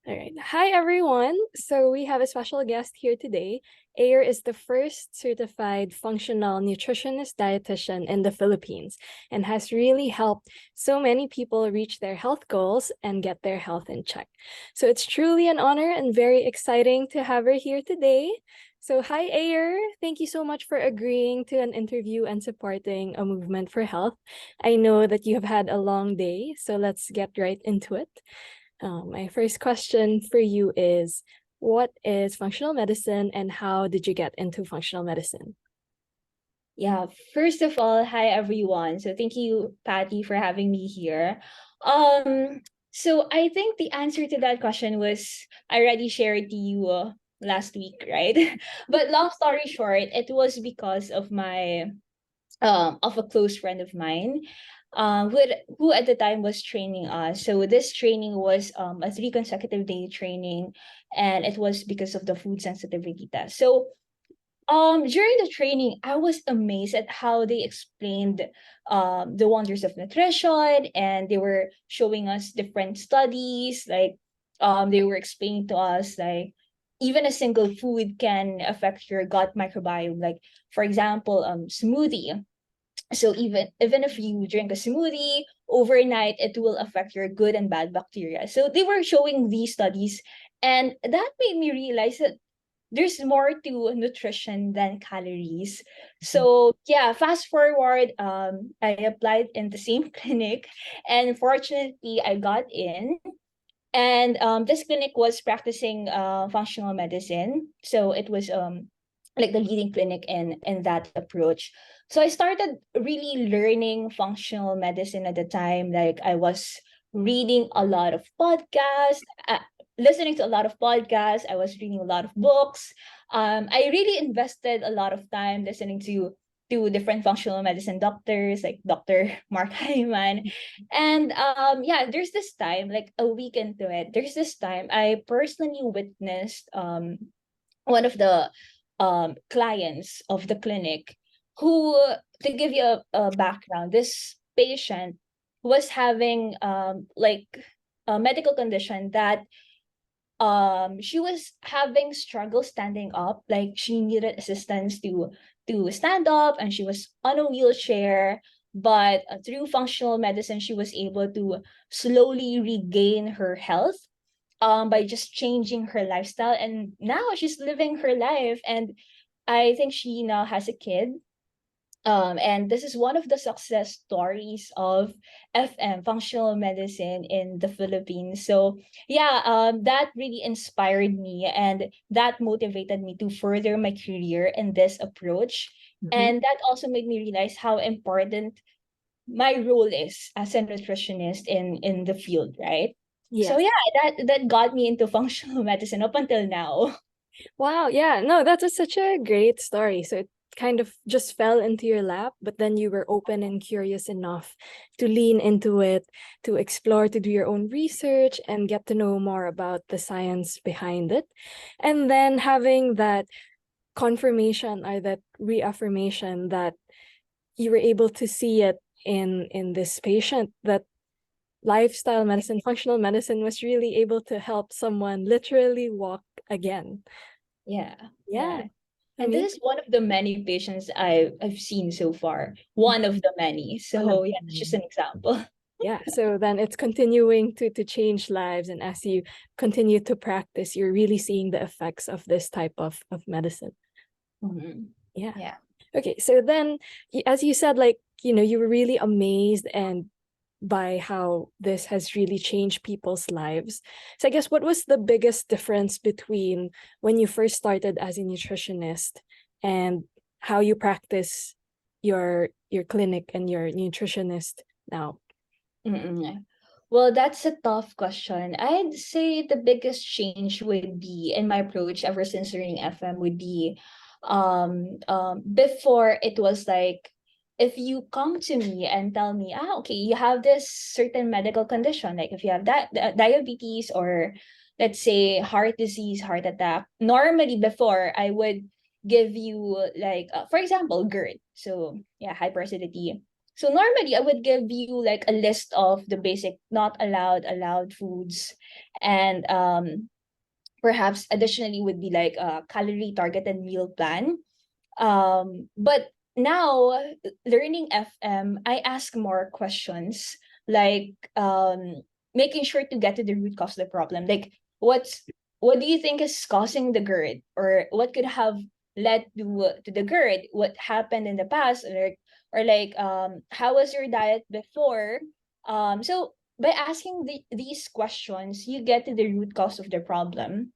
All right. Hi, everyone. So we have a special guest here today. Ayer is the first certified functional nutritionist-dietitian in the Philippines and has really helped so many people reach their health goals and get their health in check. So it's truly an honor and very exciting to have her here today. So hi, Ayer. Thank you so much for agreeing to an interview and supporting a movement for health. I know that you have had a long day, so let's get right into it. My first question for you is, what is functional medicine and how did you get into functional medicine? Yeah, first of all, hi everyone. So thank you, Patty, for having me here. So I think the answer to that question was I already shared to you last week, right? But long story short, it was because of my of a close friend of mine, who at the time was training us. So this training was a 3 consecutive day training, and it was because of the food sensitivity test. So during the training, I was amazed at how they explained the wonders of nutrition, and they were showing us different studies. Like, they were explaining to us like even a single food can affect your gut microbiome. Like, for example, smoothie. So even if you drink a smoothie overnight, it will affect your good and bad bacteria. So they were showing these studies, and that made me realize that there's more to nutrition than calories. So yeah, fast forward, I applied in the same clinic, and fortunately I got in. And this clinic was practicing functional medicine, so it was like the leading clinic in that approach. So I started really learning functional medicine at the time. Like, I was reading a lot of podcasts, listening to a lot of podcasts. I was reading a lot of books. I really invested a lot of time listening to different functional medicine doctors like Dr. Mark Hyman. And yeah, there's this time, like a week into it, there's this time I personally witnessed one of the clients of the clinic who, to give you a background, this patient was having like a medical condition that she was having struggle standing up. Like, she needed assistance to stand up, and she was on a wheelchair. But through functional medicine, she was able to slowly regain her health by just changing her lifestyle, and now she's living her life. And I think she now has a kid. And this is one of the success stories of FM, functional medicine, in the Philippines. So yeah, that really inspired me, and that motivated me to further my career in this approach. And that also made me realize how important my role is as a nutritionist in the field, right? So Yes. yeah, that got me into functional medicine up until now. Wow. Yeah. No, such a great story. So it kind of just fell into your lap, but then you were open and curious enough to lean into it, to explore, to do your own research and get to know more about the science behind it. And then having that confirmation or that reaffirmation that you were able to see it in this patient, that lifestyle medicine, functional medicine was really able to help someone literally walk again. Yeah, Yeah. yeah. I And mean, this is one of the many patients I've seen so far. One of the many. one of So yeah, that's just an example. yeah. So then it's continuing to change lives. And as you continue to practice, you're really seeing the effects of this type of medicine. Mhm. Yeah. Yeah. Okay. So then as you said, like, you were really amazed and by how this has really changed people's lives. So I guess what was the biggest difference between when you first started as a nutritionist and how you practice your clinic and your nutritionist now? Mm-mm. Well, that's a tough question. I'd say the biggest change would be in my approach ever since learning FM would be before it was like, if you come to me and tell me, okay, you have this certain medical condition, like if you have diabetes, or let's say heart disease, heart attack. Normally before, I would give you like, for example, GERD. So yeah, hyperacidity. So normally I would give you like a list of the basic not allowed, allowed foods, and perhaps additionally would be like a calorie targeted meal plan. But now learning FM, I ask more questions, like making sure to get to the root cause of the problem. Like what do you think is causing the GERD, or what could have led to the GERD? What happened in the past, or like how was your diet before? So by asking these questions, you get to the root cause of the problem.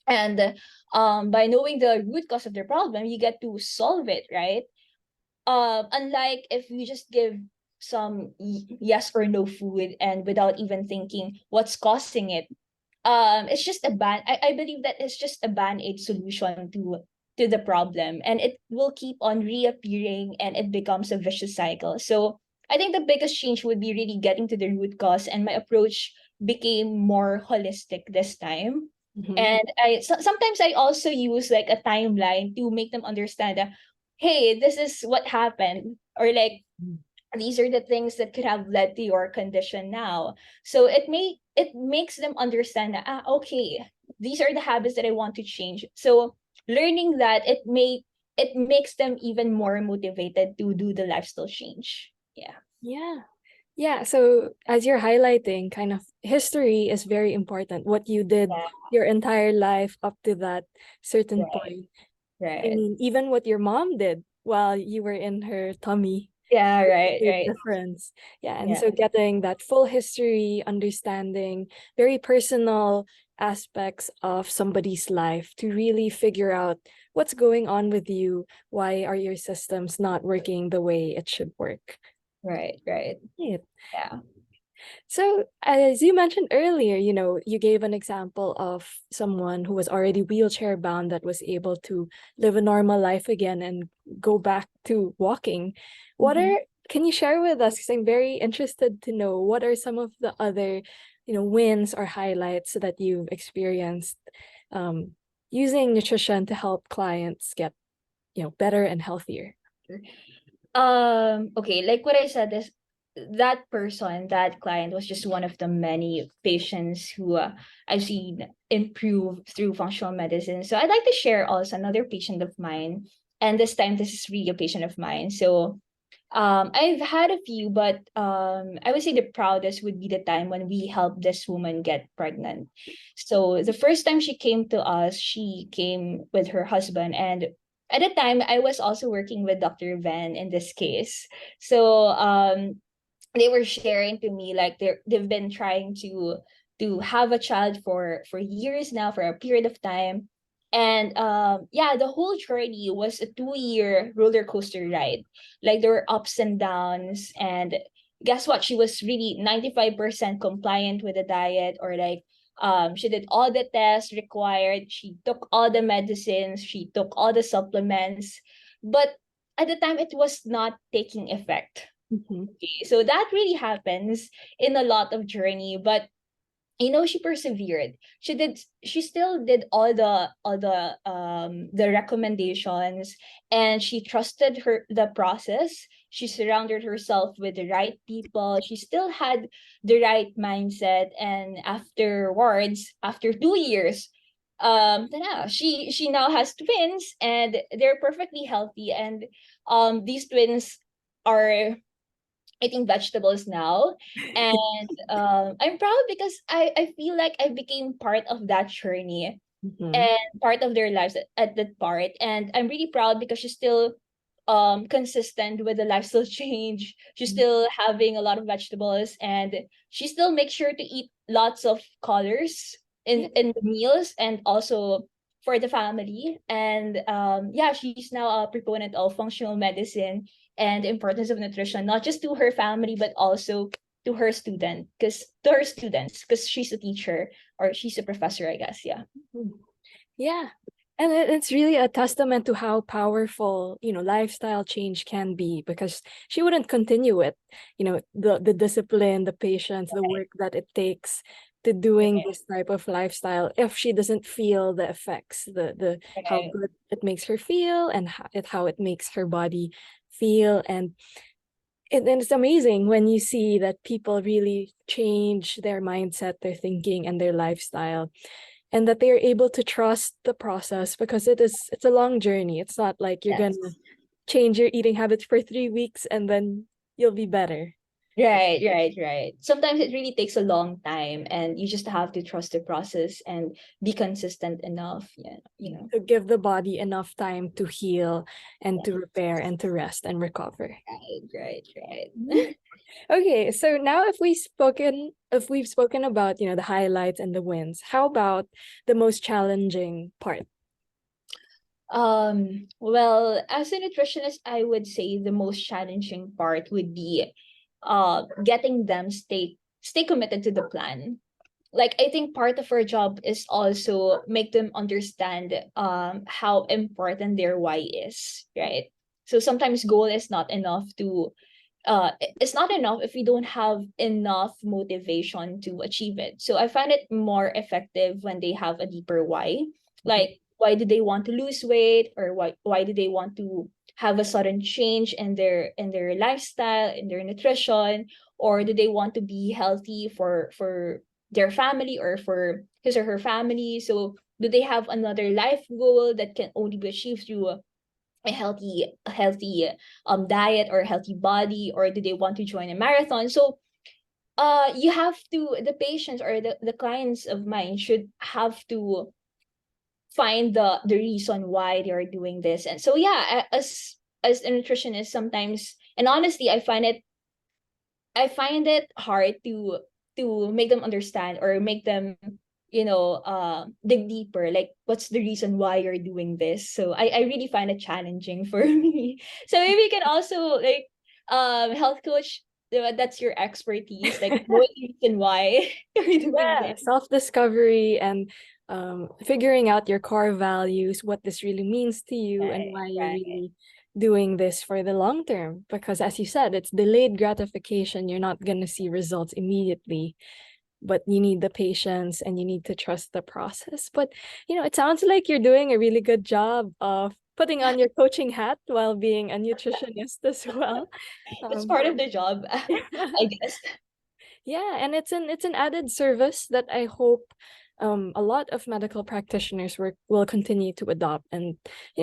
And by knowing the root cause of the problem, you get to solve it, right? Unlike if you just give some yes or no food and without even thinking what's causing it. It's just a I believe that it's just a band-aid solution to the problem, and it will keep on reappearing and it becomes a vicious cycle. So I think the biggest change would be really getting to the root cause, and my approach became more holistic this time. Mhm. And sometimes I also use like a timeline to make them understand that, hey, this is what happened, or like these are the things that could have led to your condition now. So it makes them understand that, okay, these are the habits that I want to change. So learning that, it makes them even more motivated to do the lifestyle change. Yeah. Yeah. Yeah. So as you're highlighting, kind of history is very important. What you did Yeah. your entire life up to that certain Right. point. I Right. mean, even what your mom did while you were in her tummy Yeah. Right. made Right. a difference. Yeah. And Yeah. so getting that full history, understanding very personal aspects of somebody's life to really figure out what's going on with you. Why are your systems not working the way it should work? Right. Right. Right. Yeah. So, as you mentioned earlier, you gave an example of someone who was already wheelchair bound that was able to live a normal life again and go back to walking. Mhm. Can you share with us? Because I'm very interested to know what are some of the other, wins or highlights that you've experienced um, using nutrition to help clients get, better and healthier. Okay, like what I said is that person, that client was just one of the many patients who I've seen improve through functional medicine. So I'd like to share also another patient of mine. And this time, this is really a patient of mine. So I've had a few, but I would say the proudest would be the time when we helped this woman get pregnant. So the first time she came to us, she came with her husband, and at the time I was also working with Dr. Van in this case. So they were sharing to me like they've been trying to have a child for years now, for a period of time. And yeah, the whole journey was a 2-year roller coaster ride. Like there were ups and downs, and guess what, she was really 95% compliant with the diet, or like she did all the tests required, she took all the medicines, she took all the supplements, but at the time it was not taking effect. Mhm. So that really happens in a lot of journey, but she persevered. She still did all the recommendations, and she trusted the process. She surrounded herself with the right people. She still had the right mindset, and afterwards, after 2 years, she now has twins, and they're perfectly healthy, and these twins are eating vegetables now. And I'm proud because I feel like I became part of that journey Mhm. and part of their lives at that part. And I'm really proud because she's still consistent with the lifestyle change. She's still having a lot of vegetables, and she still makes sure to eat lots of colors Yeah. in the meals, and also for the family. And yeah, she's now a proponent of functional medicine and the importance of nutrition, not just to her family but also to her students, because she's a teacher, or she's a professor, I guess. Yeah. Mm. Yeah. And it's really a testament to how powerful, lifestyle change can be, because she wouldn't continue it, the discipline, the patience, the work that it takes to doing Right. this type of lifestyle if she doesn't feel the effects, the how Right. good it makes her feel and how it makes her body feel. And And it's amazing when you see that people really change their mindset, their thinking, and their lifestyle, and that they're able to trust the process, because it's a long journey. It's not like you're Yes. gonna change your eating habits for 3 weeks and then you'll be better. Right. Sometimes it really takes a long time, and you just have to trust the process and be consistent enough. Yeah, you know. To give the body enough time to heal and Yeah. to repair and to rest and recover. Right. Okay, so now if we've spoken about, the highlights and the wins, how about the most challenging part? Well, as a nutritionist, I would say the most challenging part would be getting them stay committed to the plan. Like, I think part of our job is also make them understand how important their why is, right? So sometimes goal is not enough to it's not enough if we don't have enough motivation to achieve it. So I find it more effective when they have a deeper why. Like, why do they want to lose weight, or why do they want to have a sudden change in their lifestyle, in their nutrition, or do they want to be healthy for their family or for his or her family? So do they have another life goal that can only be achieved through a healthy diet or healthy body, or do they want to join a marathon? So you have to, the patients or the clients of mine should have to find the reason why they are doing this. And so yeah, as a nutritionist, sometimes, and honestly, I find it hard to make them understand or make them, dig deeper, like what's the reason why you're doing this. So I really find it challenging for me. So maybe you can also, like, health coach, that's your expertise, like what reason why you're doing Yeah, this. self-discovery and figuring out your core values, what this really means to you, and Right, why you're right. really doing this for the long term. Because as you said, it's delayed gratification. You're not going to see results immediately, but you need the patience and you need to trust the process. But, it sounds like you're doing a really good job of putting on your coaching hat while being a nutritionist as well. That's Um, part of the job, I guess. Yeah, and it's an added service that I hope a lot of medical practitioners will continue to adopt, and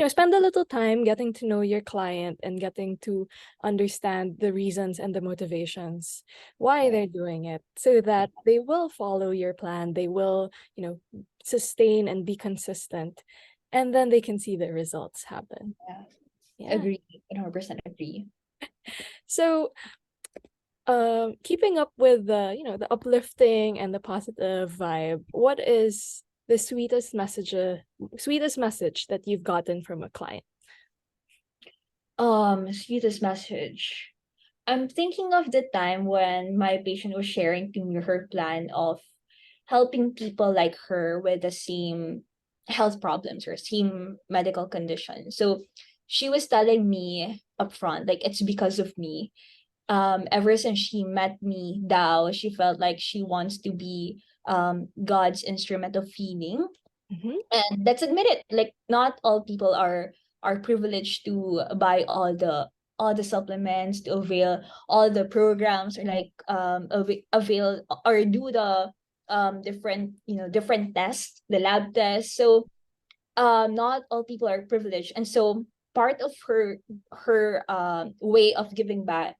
spend a little time getting to know your client and getting to understand the reasons and the motivations why Right. they're doing it, so that they will follow your plan, they will, sustain and be consistent, and then they can see the results happen. Yeah. Yeah. Agree. 100% agree. So keeping up with the uplifting and the positive vibe, what is the sweetest message that you've gotten from a client? Sweetest message. I'm thinking of the time when my patient was sharing to me her plan of helping people like her with the same health problems or same medical condition. So she was telling me upfront, like, it's because of me. Ever since she met me, Dao, she felt like she wants to be God's instrument of healing. Mm-hmm. And let's admit it, like, not all people are privileged to buy all the supplements, to avail all the programs, or like avail or do the different tests, the lab tests. So not all people are privileged, and so part of her way of giving back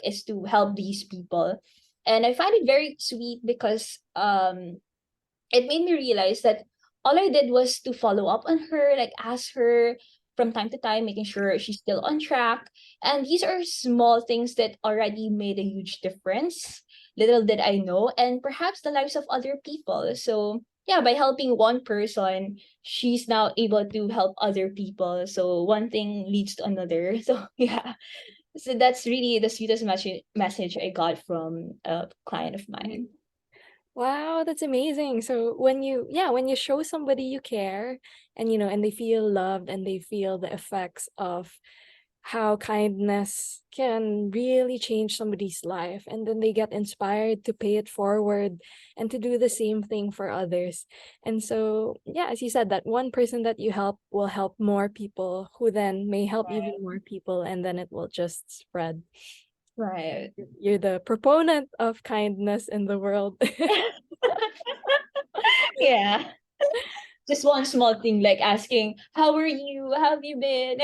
is to help these people. And I find it very sweet because it made me realize that all I did was to follow up on her, like ask her from time to time, making sure she's still on track. And these are small things that already made a huge difference. Little did I know, and perhaps the lives of other people. So yeah, by helping one person, she's now able to help other people. So one thing leads to another. So yeah. So that's really the sweetest message I got from a client of mine. Wow, that's amazing. So when you show somebody you care, and they feel loved and they feel the effects of how kindness can really change somebody's life, and then they get inspired to pay it forward and to do the same thing for others. And so, yeah, as you said, that one person that you help will help more people, who then may help even more people, and then it will just spread. Right. You're the proponent of kindness in the world. Yeah. Just one small thing like asking, how are you? How have you been?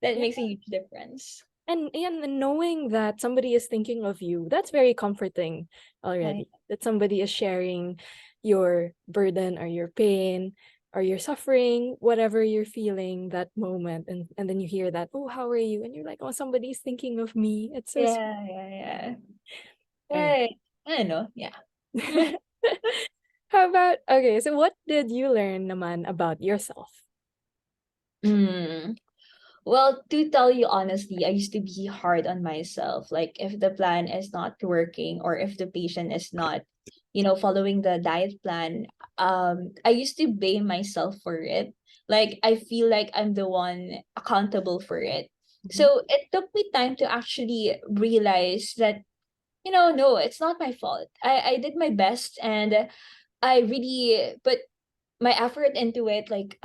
That Yeah. makes a huge difference. And knowing that somebody is thinking of you, that's very comforting Right. already. That somebody is sharing your burden or your pain or your suffering, whatever you're feeling that moment. And then you hear that, oh, how are you? And you're like, oh, somebody's thinking of me. It's so sweet. Yeah, yeah, yeah. Okay. Right. I don't know. Yeah. How about, okay, so what did you learn naman about yourself? Mm. Well, to tell you honestly, I used to be hard on myself. Like if the plan is not working or if the patient is not, following the diet plan, I used to blame myself for it. Like I feel like I'm the one accountable for it. Mhm. So it took me time to actually realize that, no, it's not my fault. I did my best and I really put my effort into it. Like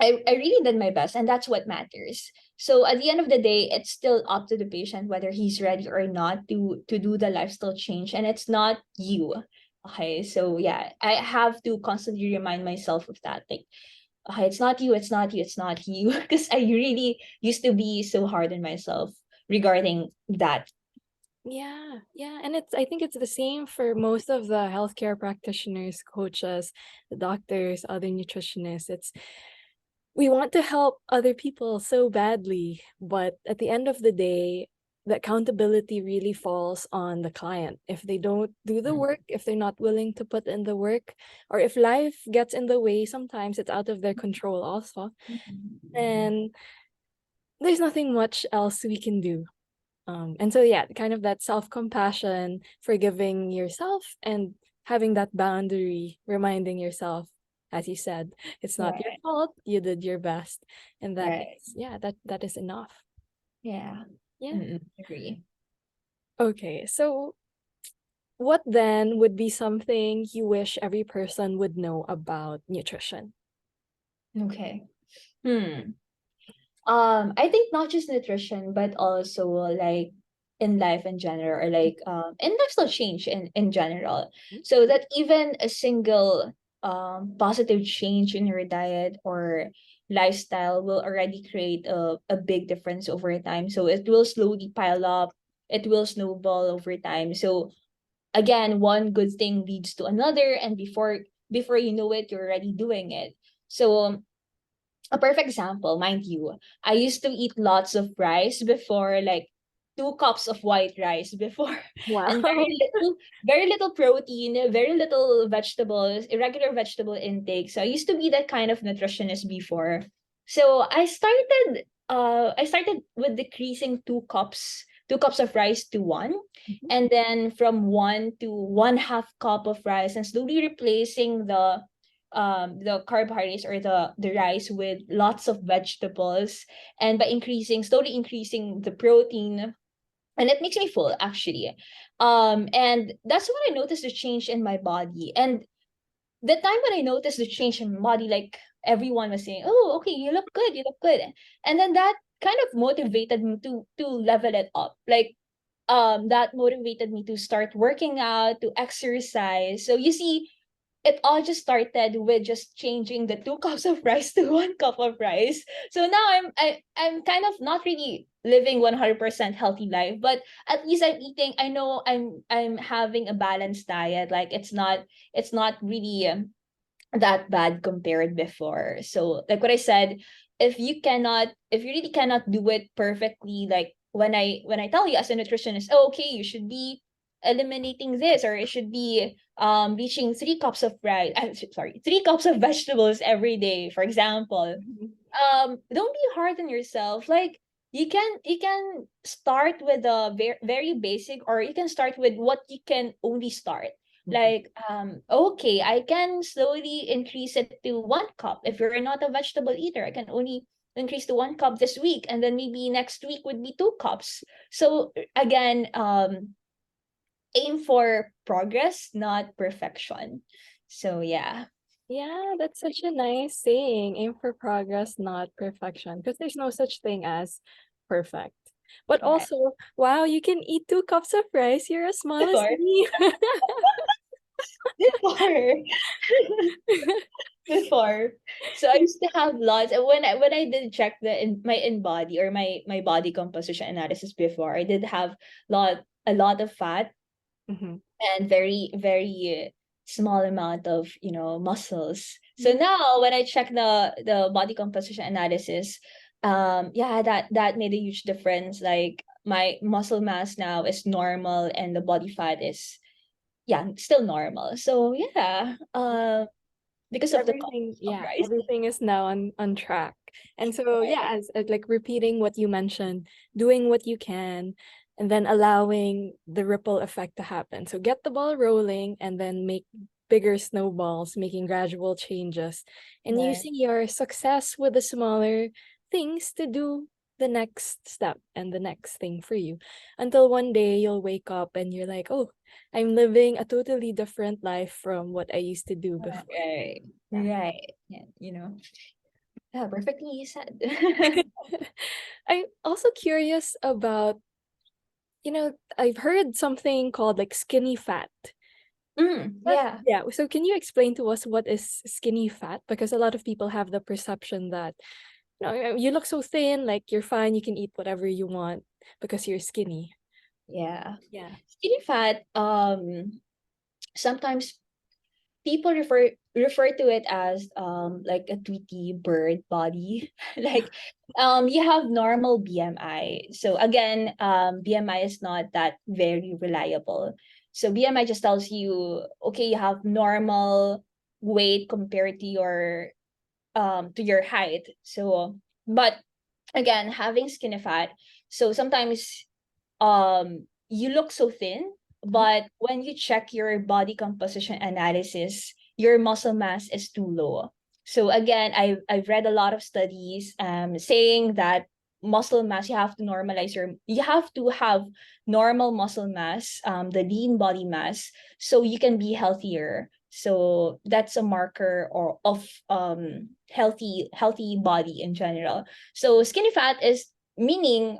I really did my best, and that's what matters. So at the end of the day, it's still up to the patient whether he's ready or not to do the lifestyle change, and it's not you. Okay, so yeah, I have to constantly remind myself of that. Like, okay, it's not you, it's not you, it's not you, because I really used to be so hard on myself regarding that. Yeah, yeah. And I think it's the same for most of the healthcare practitioners, coaches, the doctors, other nutritionists. We want to help other people so badly, but at the end of the day, the accountability really falls on the client. If they don't do the work, if they're not willing to put in the work, or if life gets in the way, sometimes it's out of their control also. And there's nothing much else we can do. And so yeah, kind of that self-compassion, forgiving yourself and having that boundary, reminding yourself, as you said, it's not your Right, fault, you did your best. And that right, is, yeah, that is enough. yeah. Yeah. Mm-mm, agree. Okay, so what then would be something you wish every person would know about nutrition? Okay. Hmm. I think not just nutrition, but also like in life in general, or like in lifestyle change in general. So that even a single positive change in your diet or lifestyle will already create a big difference over time. So it will slowly pile up, it will snowball over time. So again, one good thing leads to another, and before you know it, you're already doing it. So a perfect example, mind you, I used to eat lots of rice before, like 2 cups of white rice before, and Wow. very little protein, very little vegetables, irregular vegetable intake. So I used to be that kind of nutritionist before. So I started with decreasing 2 cups of rice to one, Mhm. and then from 1 to 1/2 cup of rice, and slowly replacing the carbohydrates or the rice with lots of vegetables, and by slowly increasing the protein, and it makes me full actually. And that's when I noticed the change in my body. And the time when I noticed the change in my body, like everyone was saying, oh, okay, you look good, you look good. And then that kind of motivated me to level it up. Like that motivated me to start working out, to exercise. So you see, it all just started with just changing the 2 cups of rice to 1 cup of rice. So now I'm kind of not really living 100% healthy life, but at least I'm eating. I know I'm having a balanced diet. Like it's not really that bad compared before. So like what I said, if you really cannot do it perfectly, like when I tell you as a nutritionist, oh, okay, you should be eliminating this, or it should be reaching 3 cups of rice, sorry, 3 cups of vegetables every day, for example. Don't be hard on yourself. Like you can start with a very very basic, or you can start with what you can only start. Mhm. Like okay, I can slowly increase it to 1 cup. If you're not a vegetable eater, I can only increase to 1 cup this week, and then maybe next week would be 2 cups. So again, aim for progress, not perfection. So yeah. Yeah, that's such a nice saying. Aim for progress, not perfection. Because there's no such thing as perfect. But Right. also, wow, you can eat 2 cups of rice. You're as small as Before, me. before, before. So I used to have lots. And when I did check my in body or my body composition analysis before, I did have a lot of fat Mhm. and very very small amount of muscles. So now when I check the body composition analysis, yeah, that made a huge difference. Like my muscle mass now is normal and the body fat is, yeah, still normal. So yeah, because So of the everything, of yeah, rice. everything is now on track. And so Right, yeah, as like repeating what you mentioned, doing what you can, and then allowing the ripple effect to happen. So get the ball rolling and then make bigger snowballs, making gradual changes, and right. using your success with the smaller things to do the next step and the next thing for you, until one day you'll wake up and you're like, oh, I'm living a totally different life from what I used to do before. Right. Yeah. Right. Yeah, yeah, perfectly said. I'm also curious about, I've heard something called like skinny fat. But Yeah. yeah, so can you explain to us what is skinny fat? Because a lot of people have the perception that, you look so thin, like you're fine, you can eat whatever you want because you're skinny. Yeah. Yeah. Skinny fat, sometimes people refer to it as like a Tweety bird body. Like you have normal BMI. So again, BMI is not that very reliable. So BMI just tells you, okay, you have normal weight compared to your height. So but again, having skinny fat, so sometimes you look so thin, Mhm. but when you check your body composition analysis, your muscle mass is too low. So again, I've read a lot of studies saying that muscle mass, you have to have normal muscle mass, the lean body mass, so you can be healthier. So that's a marker or of healthy body in general. So skinny fat is meaning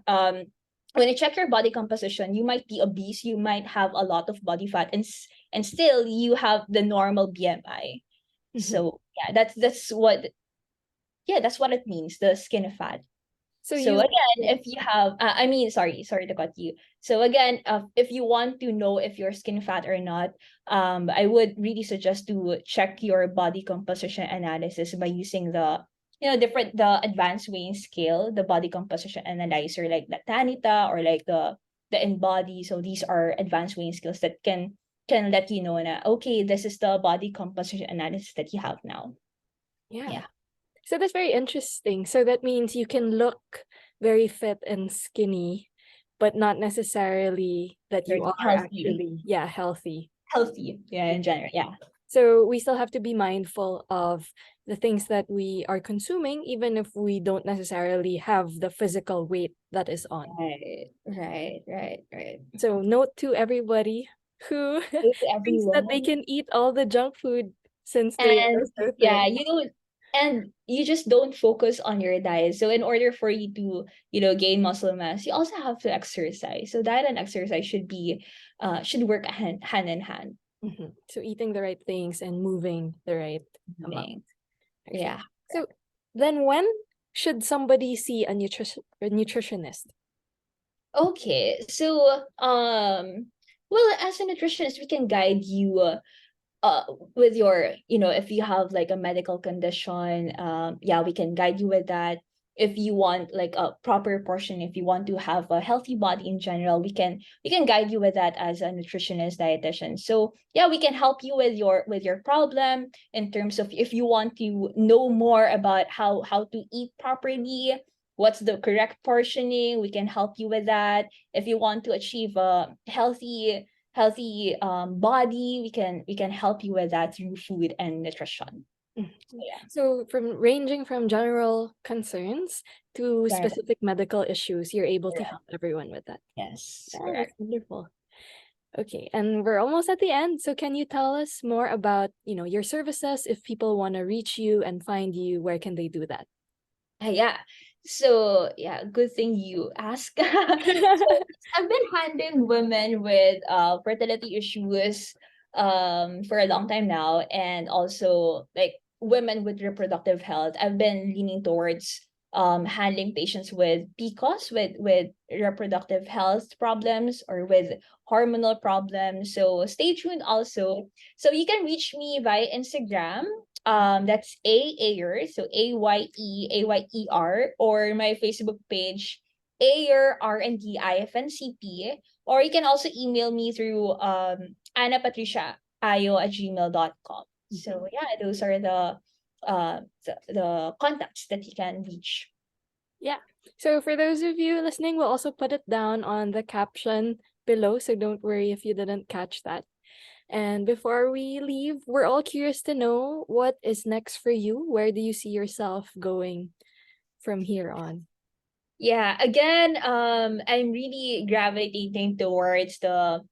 when you check your body composition, you might be obese, you might have a lot of body fat, and still you have the normal BMI. Mhm. So yeah, that's what it means, the skin fat. So So you, again, yeah. if you have, I mean, sorry to cut you. So again, if you want to know if you're skin fat or not, I would really suggest to check your body composition analysis by using the advanced weighing scale, the body composition analyzer, like the Tanita or like the InBody. So these are advanced weighing scales that can let you know na, okay, this is the body composition analysis that you have now. Yeah. Yeah, So that's very interesting. So that means you can look very fit and skinny, but not necessarily that you very are healthy, actually, yeah, healthy. healthy. Yeah, in general. Yeah. So we still have to be mindful of the things that we are consuming, even if we don't necessarily have the physical weight that is on. Right. So note to everybody who Hello to thinks that they everyone. can eat all the junk food since they are And so yeah, thin. you just don't focus on your diet. So in order for you to, gain muscle mass, you also have to exercise. So diet and exercise should work hand in hand. Mhm. So eating the right things and moving the right amount. Meaning, Okay. yeah. So then when should somebody see a nutritionist? Okay. So well, as a nutritionist, we can guide you uh with your, if you have like a medical condition, yeah, we can guide you with that. If you want like a proper portion, if you want to have a healthy body in general, we can guide you with that as a nutritionist dietitian. So yeah, we can help you with your problem in terms of if you want to know more about how to eat properly, what's the correct portioning, we can help you with that. If you want to achieve a healthy body, we can help you with that through food and nutrition. Mhm. So yeah. So from ranging from general concerns to Right. specific medical issues, you're able to Correct. help everyone with that. Yes, Yeah, that's correct. wonderful. Okay, and we're almost at the end. So can you tell us more about, your services? If people want to reach you and find you, where can they do that? Yeah. So yeah, good thing you asked. So I've been handling women with fertility issues for a long time now, and also like women with reproductive health. I've been leaning towards handling patients with PCOS, with reproductive health problems, or with hormonal problems. So stay tuned also. So you can reach me via Instagram, that's Ayer, so Ayer, or my Facebook page, Ayer R&D IFNCP, or you can also email me through annapatriciaayo@gmail.com. So yeah, those are the contacts that you can reach. Yeah. So for those of you listening, we'll also put it down on the caption below, so don't worry if you didn't catch that. And before we leave, we're all curious to know what is next for you. Where do you see yourself going from here on? Yeah, again, I'm really gravitating towards the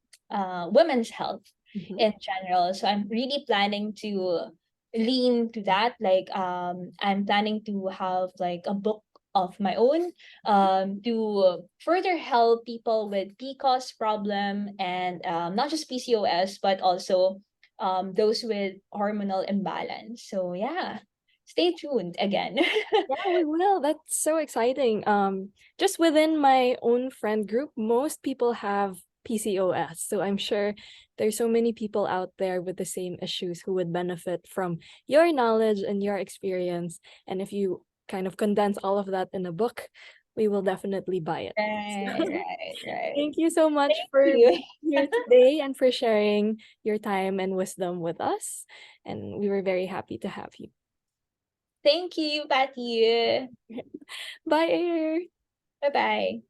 women's health Mhm. in general. So I'm really planning to lean to that. Like, I'm planning to have like a book of my own, to further help people with PCOS problem, and not just PCOS, but also those with hormonal imbalance. So yeah, stay tuned again. Yeah, we will. That's so exciting. Just within my own friend group, most people have PCOS. So I'm sure there's so many people out there with the same issues who would benefit from your knowledge and your experience. And if you kind of condense all of that in a book, we will definitely buy it. Right, right, right. Thank you so much Thank for you. being here today and for sharing your time and wisdom with us. And we were very happy to have you. Thank you, Patty. Bye, Air. Bye-bye.